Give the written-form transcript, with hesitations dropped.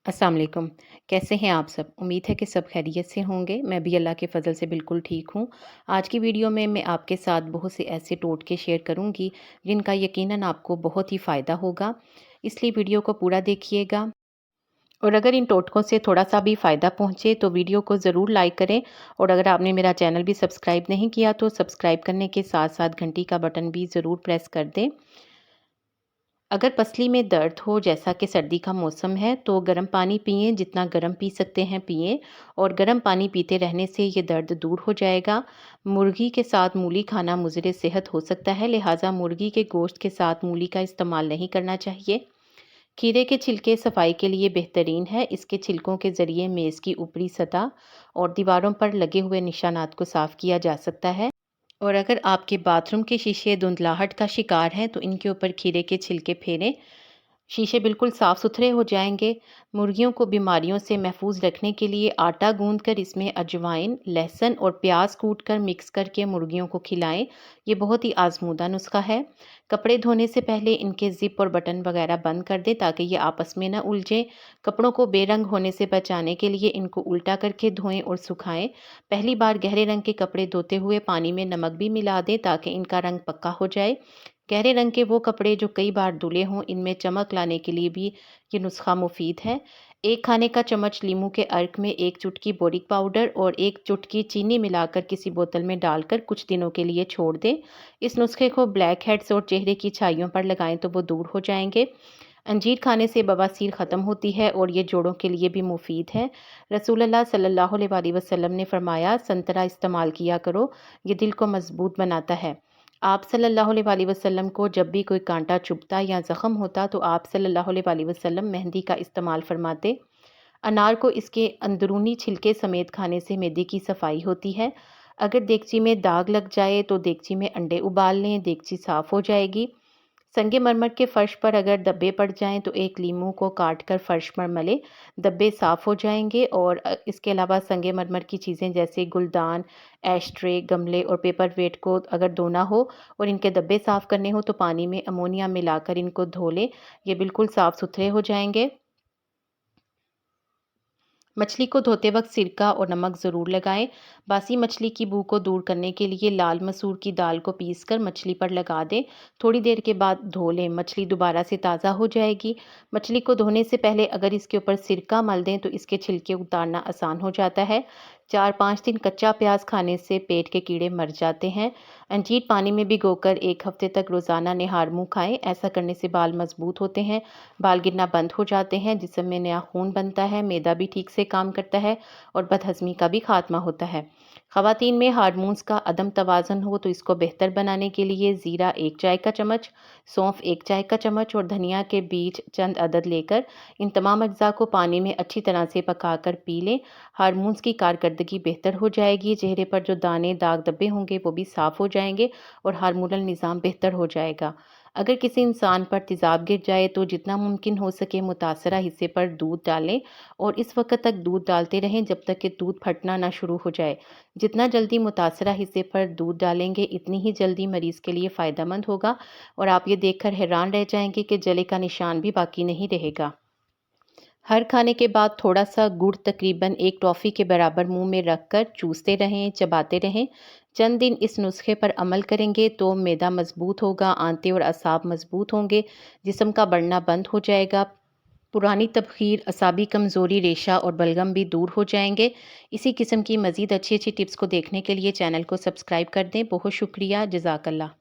अस्सलाम वालेकुम। कैसे हैं आप सब? उम्मीद है कि सब खैरियत से होंगे। मैं भी अल्लाह के फ़ज़ल से बिल्कुल ठीक हूँ। आज की वीडियो में मैं आपके साथ बहुत से ऐसे टोटके शेयर करूँगी जिनका यकीनन आपको बहुत ही फ़ायदा होगा। इसलिए वीडियो को पूरा देखिएगा और अगर इन टोटकों से थोड़ा-सा भी फ़ायदा पहुँचे तो वीडियो को ज़रूर लाइक करें और अगर आपने मेरा चैनल भी सब्सक्राइब नहीं किया तो सब्सक्राइब करने के साथ-साथ घंटी का बटन भी ज़रूर प्रेस कर दें। अगर पसली में दर्द हो जैसा कि सर्दी का मौसम है तो गर्म पानी पिएं, जितना गर्म पी सकते हैं पिएं और गर्म पानी पीते रहने से ये दर्द दूर हो जाएगा। मुर्गी के साथ मूली खाना मुज़र सेहत हो सकता है, लिहाजा मुर्गी के गोश्त के साथ मूली का इस्तेमाल नहीं करना चाहिए। खीरे के छिलके सफाई के लिए बेहतरीन है। इसके छिलकों के ज़रिए मेज़ की ऊपरी सतह और दीवारों पर लगे हुए निशानात को साफ़ किया जा सकता है। और अगर आपके बाथरूम के शीशे धुंधलाहट का शिकार हैं तो इनके ऊपर खीरे के छिलके फेरें, शीशे बिल्कुल साफ़ सुथरे हो जाएंगे। मुर्गियों को बीमारियों से महफूज रखने के लिए आटा गूंद कर इसमें अजवाइन, लहसुन और प्याज कूट कर मिक्स करके मुर्गियों को खिलाएं। ये बहुत ही आजमूदा नुस्खा है। कपड़े धोने से पहले इनके ज़िप और बटन वगैरह बंद कर दें ताकि ये आपस में ना उलझें। कपड़ों को बेरंग होने से बचाने के लिए इनको उल्टा करके धोएं और सुखाएं। पहली बार गहरे रंग के कपड़े धोते हुए पानी में नमक भी मिला दें ताकि इनका रंग पक्का हो जाए। गहरे रंग के वो कपड़े जो कई बार धुले हों, इनमें चमक लाने के लिए भी ये नुस्खा मुफीद है। एक खाने का चम्मच लीमू के अर्क में एक चुटकी बोरिक पाउडर और एक चुटकी चीनी मिलाकर किसी बोतल में डालकर कुछ दिनों के लिए छोड़ दें। इस नुस्खे को ब्लैक हेड्स और चेहरे की छाइयों पर लगाएं तो वो दूर हो जाएंगे। अंजीर खाने से बवासीर ख़त्म होती है और ये जोड़ों के लिए भी मुफीद है। रसूलुल्लाह सल्लल्लाहु अलैहि वसल्लम ने फरमाया, संतरा इस्तेमाल किया करो, ये दिल को मजबूत बनाता है। आप सल्लल्लाहु अलैहि वसल्लम को जब भी कोई कांटा चुभता या ज़ख्म होता तो आप सल्लल्लाहु अलैहि वसल्लम मेहंदी का इस्तेमाल फरमाते। अनार को इसके अंदरूनी छिलके समेत खाने से मैदे की सफाई होती है। अगर देगची में दाग लग जाए तो देगची में अंडे उबाल लें, देगची साफ़ हो जाएगी। संगमरमर के फर्श पर अगर धब्बे पड़ जाएं तो एक लीमू को काट कर फर्श पर मलें, धब्बे साफ़ हो जाएंगे। और इसके अलावा संगमरमर की चीज़ें जैसे गुलदान, एश ट्रे, गमले और पेपर वेट को अगर धोना हो और इनके धब्बे साफ़ करने हो तो पानी में अमोनिया मिलाकर इनको धो लें, ये बिल्कुल साफ़ सुथरे हो जाएंगे। मछली को धोते वक्त सिरका और नमक ज़रूर लगाएं। बासी मछली की बू को दूर करने के लिए लाल मसूर की दाल को पीसकर मछली पर लगा दें। थोड़ी देर के बाद धो लें, मछली दोबारा से ताज़ा हो जाएगी। मछली को धोने से पहले अगर इसके ऊपर सिरका मल दें तो इसके छिलके उतारना आसान हो जाता है। 4-5 दिन कच्चा प्याज खाने से पेट के कीड़े मर जाते हैं। अंजीर पानी में भिगोकर 1 हफ्ते तक रोज़ाना निहार मुँह खाएं। ऐसा करने से बाल मजबूत होते हैं, बाल गिरना बंद हो जाते हैं, जिस्म में नया खून बनता है, मैदा भी ठीक से काम करता है और बदहज़मी का भी खात्मा होता है। ख़वातीन में हार्मोन्स का अदम तवाज़ुन हो तो इसको बेहतर बनाने के लिए ज़ीरा 1 चाय का चम्मच, सौंफ 1 चाय का चम्मच और धनिया के बीज चंद अदद लेकर इन तमाम अज्जा को पानी में अच्छी तरह से पकाकर पी लें। हार्मोन्स की कारकर्दगी बेहतर हो जाएगी, चेहरे पर जो दाने दाग धब्बे होंगे वो भी साफ़ हो जाएंगे और हार्मोनल निज़ाम बेहतर हो जाएगा। अगर किसी इंसान पर तेज़ाब गिर जाए तो जितना मुमकिन हो सके मुतासरा हिस्से पर दूध डालें और इस वक्त तक दूध डालते रहें जब तक कि दूध फटना ना शुरू हो जाए। जितना जल्दी मुतासरा हिस्से पर दूध डालेंगे इतनी ही जल्दी मरीज़ के लिए फ़ायदेमंद होगा और आप ये देखकर हैरान रह जाएंगे कि जले का निशान भी बाकी नहीं रहेगा। हर खाने के बाद थोड़ा सा गुड़ तकरीबन एक टॉफ़ी के बराबर मुंह में रखकर चूसते रहें, चबाते रहें। चंद दिन इस नुस्खे पर अमल करेंगे तो मैदा मजबूत होगा, आंतें और असाब मजबूत होंगे, जिस्म का बढ़ना बंद हो जाएगा, पुरानी तबखीर, असाबी कमज़ोरी, रेशा और बलगम भी दूर हो जाएंगे। इसी किस्म की मज़ीद अच्छी अच्छी टिप्स को देखने के लिए चैनल को सब्सक्राइब कर दें। बहुत शुक्रिया, जज़ाकल्लाह।